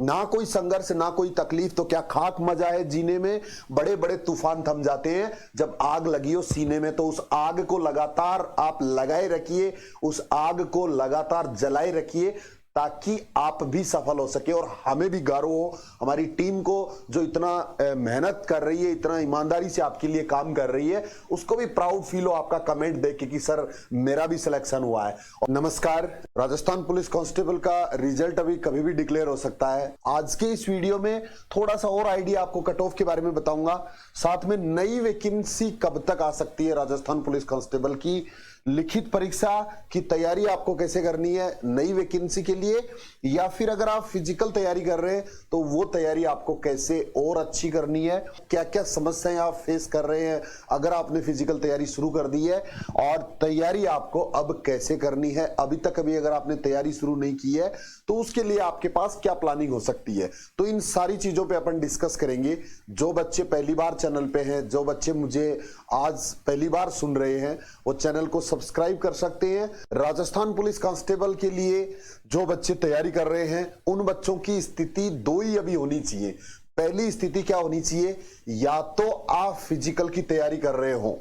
ना कोई संघर्ष ना कोई तकलीफ, तो क्या खाक मजा है जीने में। बड़े बड़े तूफान थम जाते हैं जब आग लगी हो सीने में, तो उस आग को लगातार आप लगाए रखिए, उस आग को लगातार जलाए रखिए ताकि आप भी सफल हो सके और हमें भी गर्व हो, हमारी टीम को जो इतना मेहनत कर रही है, इतना ईमानदारी से आपके लिए काम कर रही है, उसको भी प्राउड फील हो आपका कमेंट देख के कि सर मेरा भी सिलेक्शन हुआ है। और नमस्कार, राजस्थान पुलिस कांस्टेबल का रिजल्ट अभी कभी भी डिक्लेयर हो सकता है। आज के इस वीडियो में थोड़ा सा और आइडिया आपको कट ऑफ के बारे में बताऊंगा, साथ में नई वैकेंसी कब तक आ सकती है राजस्थान पुलिस कांस्टेबल की, लिखित परीक्षा की तैयारी आपको कैसे करनी है नई वैकेंसी के लिए, या फिर अगर आप फिजिकल तैयारी कर रहे हैं तो वो तैयारी आपको कैसे और अच्छी करनी है, क्या क्या समस्याएं आप फेस कर रहे हैं अगर आपने फिजिकल तैयारी शुरू कर दी है, और तैयारी आपको अब कैसे करनी है। अभी तक अभी अगर आपने तैयारी शुरू नहीं की है तो उसके लिए आपके पास क्या प्लानिंग हो सकती है, तो इन सारी चीजों पे अपन डिस्कस करेंगे। जो बच्चे पहली बार चैनल पे हैं, जो बच्चे मुझे आज पहली बार सुन रहे हैं, वो चैनल को सब्सक्राइब कर सकते हैं। राजस्थान पुलिस कांस्टेबल के लिए जो बच्चे तैयारी कर रहे हैं उन बच्चों की स्थिति दो ही अभी होनी चाहिए। पहली स्थिति क्या होनी चाहिए, या तो आप फिजिकल की तैयारी कर रहे हो,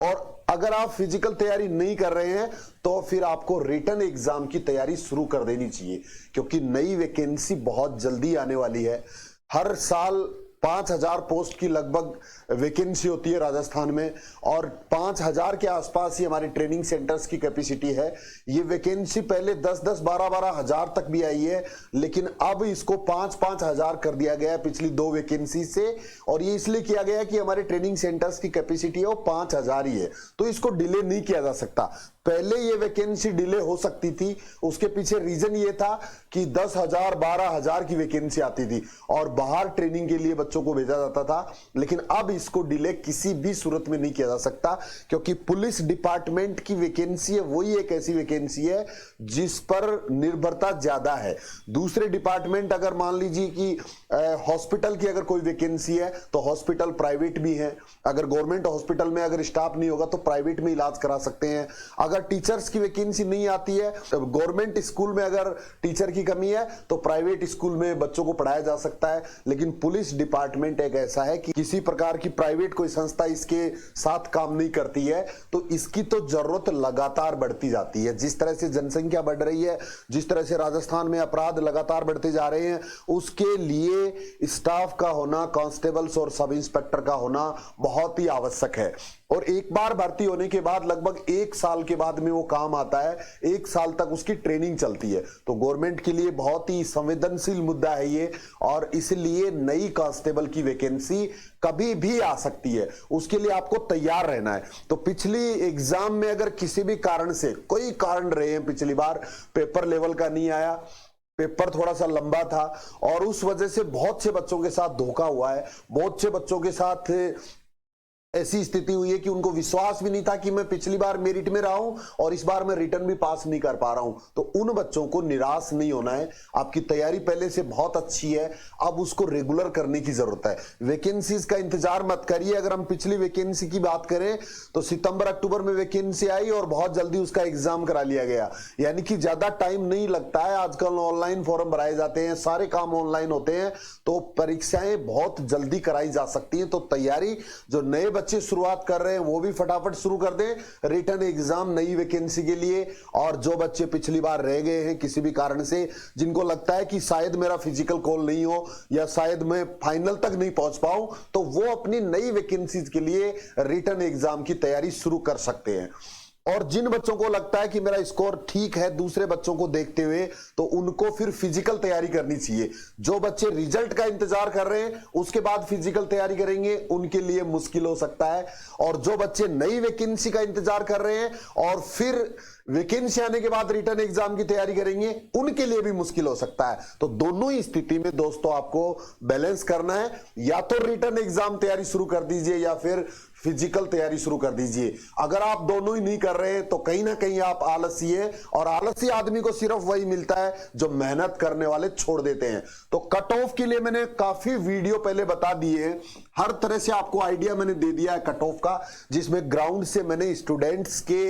और अगर आप फिजिकल तैयारी नहीं कर रहे हैं तो फिर आपको रिटन एग्जाम की तैयारी शुरू कर देनी चाहिए, क्योंकि नई वैकेंसी बहुत जल्दी आने वाली है। हर साल 5,000 पोस्ट की लगभग वैकेंसी होती है राजस्थान में, और 5,000 के आसपास ही हमारे ट्रेनिंग सेंटर्स की कैपेसिटी है। ये वैकेंसी पहले 10-10, 12-12 हजार तक भी आई है, लेकिन अब इसको 5-5 हजार कर दिया गया है पिछली 2 वैकेंसी से, और ये इसलिए किया गया है कि हमारे ट्रेनिंग सेंटर्स की कैपेसिटी है वो 5,000 ही है, तो इसको डिले नहीं किया जा सकता। पहले ये वैकेंसी डिले हो सकती थी, उसके पीछे रीजन ये था कि 10,000, 12,000 की वैकेंसी आती थी और बाहर ट्रेनिंग के लिए बच्चों को भेजा जाता था, लेकिन अब इसको डिले किसी भी सूरत में नहीं किया जा सकता, क्योंकि पुलिस डिपार्टमेंट की वैकेंसी है वही एक ऐसी वैकेंसी है जिस पर निर्भरता ज्यादा है। दूसरे डिपार्टमेंट, अगर मान लीजिए कि हॉस्पिटल की अगर कोई वैकेंसी है तो हॉस्पिटल प्राइवेट भी है, अगर गवर्नमेंट हॉस्पिटल में अगर स्टाफ नहीं होगा तो प्राइवेट में इलाज करा सकते हैं। अगर टीचर्स की वैकेंसी नहीं आती है, गवर्नमेंट स्कूल में अगर टीचर की कमी है तो प्राइवेट स्कूल में बच्चों को पढ़ाया जा सकता है, लेकिन पुलिस डिपार्टमेंट एक ऐसा है कि किसी प्रकार की प्राइवेट कोई संस्था इसके साथ काम नहीं करती है, तो इसकी तो जरूरत लगातार बढ़ती जाती है। जिस तरह से जनसंख्या बढ़ रही है, जिस तरह से राजस्थान में अपराध लगातार बढ़ते जा रहे हैं, उसके लिए स्टाफ का होना, कांस्टेबल्स और सब इंस्पेक्टर का होना बहुत ही आवश्यक है। और एक बार भर्ती होने के बाद लगभग 1 साल के बाद में वो काम आता है, 1 साल तक उसकी ट्रेनिंग चलती है, तो गवर्नमेंट के लिए बहुत ही संवेदनशील मुद्दा है ये, और इसलिए नई कांस्टेबल की वैकेंसी कभी भी आ सकती है, उसके लिए आपको तैयार रहना है। तो पिछली एग्जाम में अगर किसी भी कारण से, कोई कारण रहे हैं, पिछली बार पेपर लेवल का नहीं आया, पेपर थोड़ा सा लंबा था और उस वजह से बहुत से बच्चों के साथ धोखा हुआ है, बहुत से बच्चों के साथ ऐसी स्थिति हुई है कि उनको विश्वास भी नहीं था कि मैं पिछली बार मेरिट में रहा हूं और इस बार मैं रिटर्न भी पास नहीं कर पा रहा हूं। तो उन बच्चों को निराश नहीं होना है, आपकी तैयारी पहले से बहुत अच्छी है, अब उसको रेगुलर करने की जरूरत है। वैकेंसीज का इंतजार मत करिए। अगर हम पिछली वैकेंसी की बात करें तो सितंबर अक्टूबर में वैकेंसी आई और बहुत जल्दी उसका एग्जाम करा लिया गया, यानी कि ज्यादा टाइम नहीं लगता है। आजकल ऑनलाइन फॉर्म भराए जाते हैं, सारे काम ऑनलाइन होते हैं, तो परीक्षाएं बहुत जल्दी कराई जा सकती हैं। तो तैयारी जो नए बच्चे शुरुआत कर रहे हैं वो भी फटाफट शुरू कर दें रिटर्न एग्जाम नई वैकेंसी के लिए, और जो बच्चे पिछली बार रह गए हैं किसी भी कारण से, जिनको लगता है कि शायद मेरा फिजिकल कॉल नहीं हो या शायद मैं फाइनल तक नहीं पहुंच पाऊं, तो वो अपनी नई वैकेंसीज के लिए रिटर्न एग्जाम की तैयारी शुरू कर सकते हैं। और जिन बच्चों को लगता है कि मेरा स्कोर ठीक है दूसरे बच्चों को देखते हुए, तो उनको फिर फिजिकल तैयारी करनी चाहिए। जो बच्चे रिजल्ट का इंतजार कर रहे हैं उसके बाद फिजिकल तैयारी करेंगे, उनके लिए मुश्किल हो सकता है। और जो बच्चे नई वैकेंसी का इंतजार कर रहे हैं और फिर वैकेंसी आने के बाद रिटर्न एग्जाम की तैयारी करेंगे, उनके लिए भी मुश्किल हो सकता है। तो दोनों ही स्थिति में दोस्तों आपको बैलेंस करना है, या तो रिटर्न एग्जाम तैयारी शुरू कर दीजिए या फिर फिजिकल तैयारी शुरू कर दीजिए। अगर आप दोनों ही नहीं कर रहे हैं तो कहीं ना कहीं आप आलसी है, और आलसी आदमी को सिर्फ वही मिलता है जो मेहनत करने वाले छोड़ देते हैं। तो कट ऑफ के लिए मैंने काफी वीडियो पहले बता दिए, हर तरह से आपको आइडिया मैंने दे दिया है कट ऑफ का, जिसमें ग्राउंड से मैंने स्टूडेंट्स के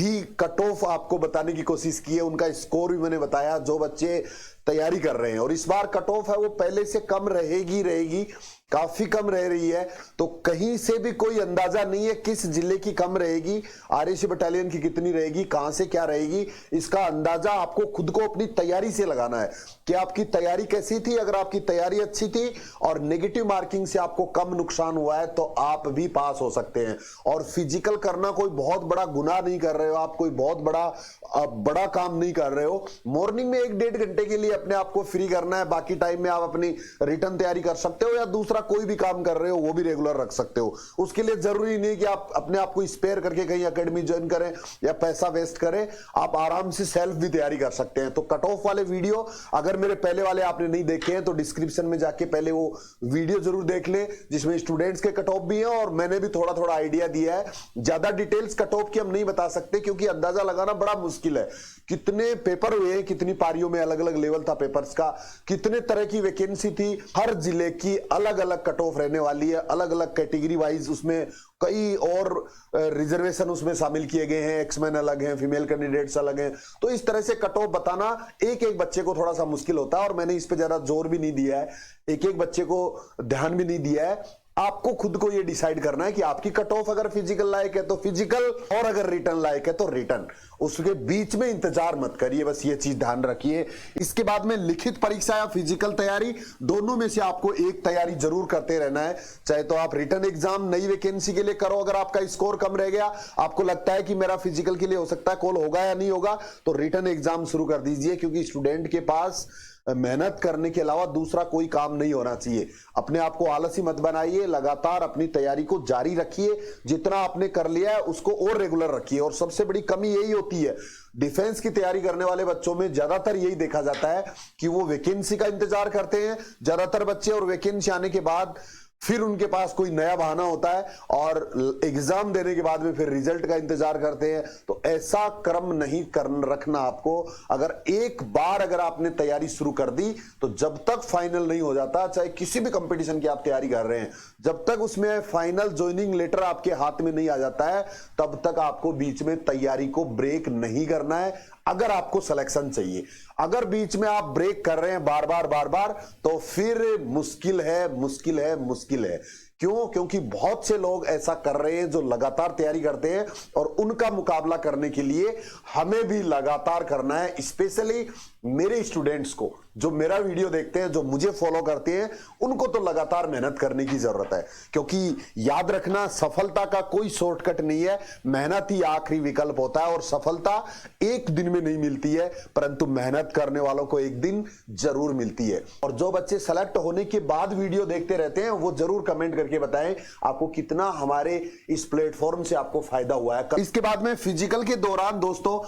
ही कट ऑफ आपको बताने की कोशिश की है, उनका स्कोर भी मैंने बताया। जो बच्चे तैयारी कर रहे हैं और इस बार कट ऑफ है वो पहले से कम रहेगी, काफी कम रह रही है। तो कहीं से भी कोई अंदाजा नहीं है किस जिले की कम रहेगी, आरएसी बटालियन की कितनी रहेगी, कहां से क्या रहेगी, इसका अंदाजा आपको खुद को अपनी तैयारी से लगाना है कि आपकी तैयारी कैसी थी। अगर आपकी तैयारी अच्छी थी और नेगेटिव मार्किंग से आपको कम नुकसान हुआ है तो आप भी पास हो सकते हैं। और फिजिकल करना कोई बहुत बड़ा गुनाह नहीं कर रहे हो, आप कोई बहुत बड़ा काम नहीं कर रहे हो। मॉर्निंग में 1-1.5 घंटे के लिए अपने आप को फ्री करना है, बाकी टाइम में आप अपनी रिटर्न तैयारी कर सकते हो या दूसरा कोई भी काम कर रहे हो वो भी रेगुलर रख सकते हो। उसके लिए जरूरी नहीं कि आप अपने आप को स्पेयर करके कहीं एकेडमी ज्वाइन करें या पैसा वेस्ट करें, आप आराम से सेल्फ भी तैयारी कर सकते हैं। तो कट ऑफ वाले वीडियो अगर मेरे पहले वाले आपने नहीं देखे हैं तो डिस्क्रिप्शन में जाके पहले वो वीडियो जरूर देख लें जिसमें स्टूडेंट्स के कट ऑफ भी है और मैंने भी थोड़ा थोड़ा आइडिया दिया है। ज्यादा डिटेल्स कट ऑफ की हम नहीं बता सकते क्योंकि अंदाजा लगाना बड़ा मुश्किल है। कितने पेपर हुए, कितनी पारियों में अलग अलग लेवल था पेपर्स का, कितने तरह की वैकेंसी थी, हर जिले की अलग अलग कट ऑफ रहने वाली है, अलग अलग कैटेगरी वाइज उसमें कई और रिजर्वेशन उसमें शामिल किए गए हैं, एक्समैन अलग हैं, फीमेल कैंडिडेट्स अलग हैं। तो इस तरह से कट ऑफ बताना एक एक बच्चे को थोड़ा सा मुश्किल होता है और मैंने इस पे ज्यादा जोर भी नहीं दिया है, एक एक बच्चे को ध्यान भी नहीं दिया है। आपको खुद को ये डिसाइड करना है कि आपकी कट ऑफ अगर फिजिकल लायक है तो फिजिकल और अगर रिटर्न लायक है तो रिटर्न, उसके बीच में इंतजार मत करिए, बस ये चीज ध्यान रखिए। इसके बाद में लिखित परीक्षा या फिजिकल तैयारी दोनों में से आपको एक तैयारी जरूर करते रहना है। चाहे तो आप रिटर्न एग्जाम नई वैकेंसी के लिए करो, अगर आपका स्कोर कम रह गया, आपको लगता है कि मेरा फिजिकल के लिए हो सकता है कॉल होगा या नहीं होगा, तो रिटर्न एग्जाम शुरू कर दीजिए क्योंकि स्टूडेंट के पास मेहनत करने के अलावा दूसरा कोई काम नहीं होना चाहिए। अपने आप को आलसी मत बनाइए, लगातार अपनी तैयारी को जारी रखिए, जितना आपने कर लिया है उसको और रेगुलर रखिए। और सबसे बड़ी कमी यही होती है डिफेंस की तैयारी करने वाले बच्चों में, ज्यादातर यही देखा जाता है कि वो वैकेंसी का इंतजार करते हैं ज्यादातर बच्चे, और वैकेंसी आने के बाद फिर उनके पास कोई नया बहाना होता है और एग्जाम देने के बाद में फिर रिजल्ट का इंतजार करते हैं। तो ऐसा क्रम नहीं रखना आपको। अगर एक बार अगर आपने तैयारी शुरू कर दी तो जब तक फाइनल नहीं हो जाता, चाहे किसी भी कंपटीशन की आप तैयारी कर रहे हैं, जब तक उसमें फाइनल ज्वाइनिंग लेटर आपके हाथ में नहीं आ जाता है तब तक आपको बीच में तैयारी को ब्रेक नहीं करना है। अगर आपको सिलेक्शन चाहिए, अगर बीच में आप ब्रेक कर रहे हैं बार बार तो फिर मुश्किल है। क्यों? क्योंकि बहुत से लोग ऐसा कर रहे हैं जो लगातार तैयारी करते हैं और उनका मुकाबला करने के लिए हमें भी लगातार करना है। स्पेशली मेरे स्टूडेंट्स को जो मेरा वीडियो देखते हैं, जो मुझे फॉलो करते हैं, उनको तो लगातार मेहनत करने की जरूरत है क्योंकि याद रखना सफलता का कोई शॉर्टकट नहीं है, मेहनत ही आखिरी विकल्प होता है और सफलता एक दिन में नहीं मिलती है परंतु मेहनत करने वालों को एक दिन जरूर मिलती है। और जो बच्चे सेलेक्ट होने के बाद वीडियो देखते रहते हैं वो जरूर कमेंट करके बताएं आपको कितना हमारे इस प्लेटफॉर्म से आपको फायदा हुआ है। इसके बाद में फिजिकल के दौरान दोस्तों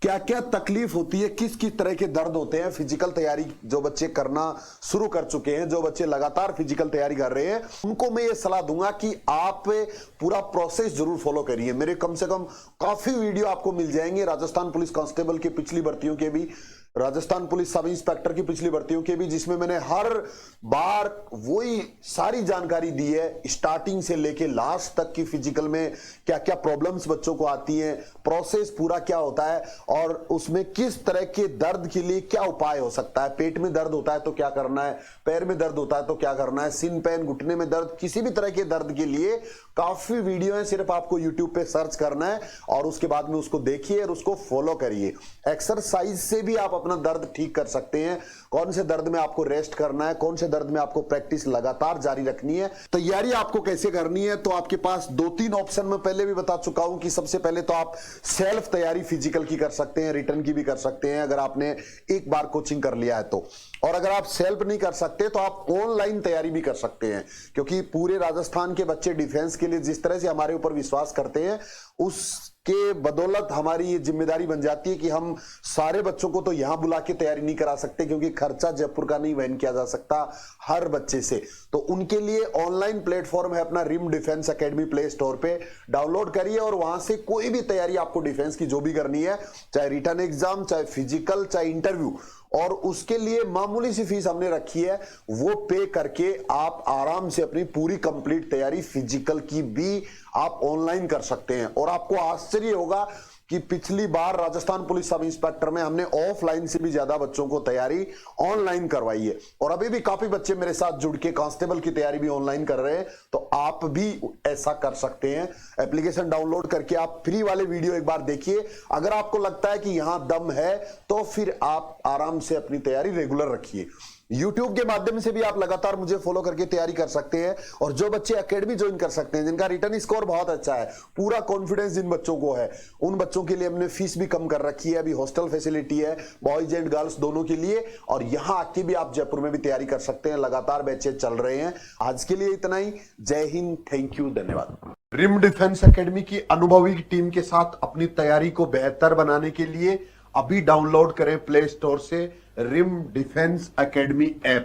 क्या क्या तकलीफ होती है, किस किस तरह के दर्द होते हैं, फिजिकल तैयारी जो बच्चे करना शुरू कर चुके हैं, जो बच्चे लगातार फिजिकल तैयारी कर रहे हैं, उनको मैं ये सलाह दूंगा कि आप पूरा प्रोसेस जरूर फॉलो करिए। मेरे कम से कम काफी वीडियो आपको मिल जाएंगे राजस्थान पुलिस कांस्टेबल की पिछली भर्तियों के भी, राजस्थान पुलिस सब इंस्पेक्टर की पिछली भर्तियों के भी, जिसमें मैंने हर बार वही सारी जानकारी दी है स्टार्टिंग से लेके लास्ट तक की फिजिकल में क्या क्या प्रॉब्लम्स बच्चों को आती हैं, प्रोसेस पूरा क्या होता है और उसमें किस तरह के दर्द के लिए क्या उपाय हो सकता है। पेट में दर्द होता है तो क्या करना है, पैर में दर्द होता है तो क्या करना है, सिन पेन घुटने में दर्द, किसी भी तरह के दर्द के लिए काफी वीडियो है, सिर्फ आपको यूट्यूब पे सर्च करना है और उसके बाद में उसको देखिए और उसको फॉलो करिए। एक्सरसाइज से भी आप अपना दर्द ठीक कर सकते हैं। कौन से दर्द में आपको रेस्ट करना है, कौन से दर्द में आपको प्रैक्टिस लगातार जारी रखनी है, तैयारी आपको कैसे करनी है, तो आपके पास 2-3 ऑप्शन मैं पहले भी बता चुका हूं कि सबसे पहले तो आप सेल्फ तैयारी फिजिकल की कर सकते हैं, रिटर्न की भी कर सकते हैं अगर आपने एक बार कोचिंग कर लिया है तो। और अगर आप सेल्फ नहीं कर सकते तो आप ऑनलाइन तैयारी भी कर सकते हैं क्योंकि पूरे राजस्थान के बच्चे डिफेंस के लिए जिस तरह से हमारे ऊपर विश्वास करते हैं उसके बदौलत हमारी ये जिम्मेदारी बन जाती है कि हम सारे बच्चों को तो यहां बुला के तैयारी नहीं करा सकते क्योंकि खर्चा जयपुर का नहीं वहन किया जा सकता हर बच्चे से। तो उनके लिए ऑनलाइन प्लेटफॉर्म है अपना Rim defence academy, play store पे डाउनलोड करिए और वहां से कोई भी तैयारी आपको डिफेंस की जो भी करनी है, चाहे रिटर्न एग्जाम, चाहे फिजिकल, चाहे इंटरव्यू, और उसके लिए मामूली सी फीस हमने रखी है, वो पे करके आप आराम से अपनी पूरी कंप्लीट तैयारी फिजिकल की भी आप ऑनलाइन कर सकते हैं। और आपको आश्चर्य होगा कि पिछली बार राजस्थान पुलिस सब इंस्पेक्टर में हमने ऑफलाइन से भी ज्यादा बच्चों को तैयारी ऑनलाइन करवाई है, और अभी भी काफी बच्चे मेरे साथ जुड़ के कांस्टेबल की तैयारी भी ऑनलाइन कर रहे हैं। तो आप भी ऐसा कर सकते हैं। एप्लीकेशन डाउनलोड करके आप फ्री वाले वीडियो एक बार देखिए। अगर आपको लगता है कि यहां दम है तो फिर आप आराम से अपनी तैयारी रेगुलर रखिए। YouTube के माध्यम से भी आप लगातार मुझे फॉलो करके तैयारी कर सकते हैं, और जो बच्चे एकेडमी ज्वाइन कर सकते हैं जिनका रिटर्न स्कोर बहुत अच्छा है, पूरा कॉन्फिडेंस जिन बच्चों को है, उन बच्चों के लिए हमने फीस भी कम कर रखी है। अभी हॉस्टल फैसिलिटी है बॉयज एंड गर्ल्स दोनों के लिए, और यहां आके भी आप जयपुर में भी तैयारी कर सकते हैं। लगातार बैचेज चल रहे हैं। आज के लिए इतना ही। जय हिंद, थैंक यू, धन्यवाद। रिम डिफेंस एकेडमी की अनुभवी टीम के साथ अपनी तैयारी को बेहतर बनाने के लिए अभी डाउनलोड करें प्ले स्टोर से रिम डिफेंस एकेडमी ऐप।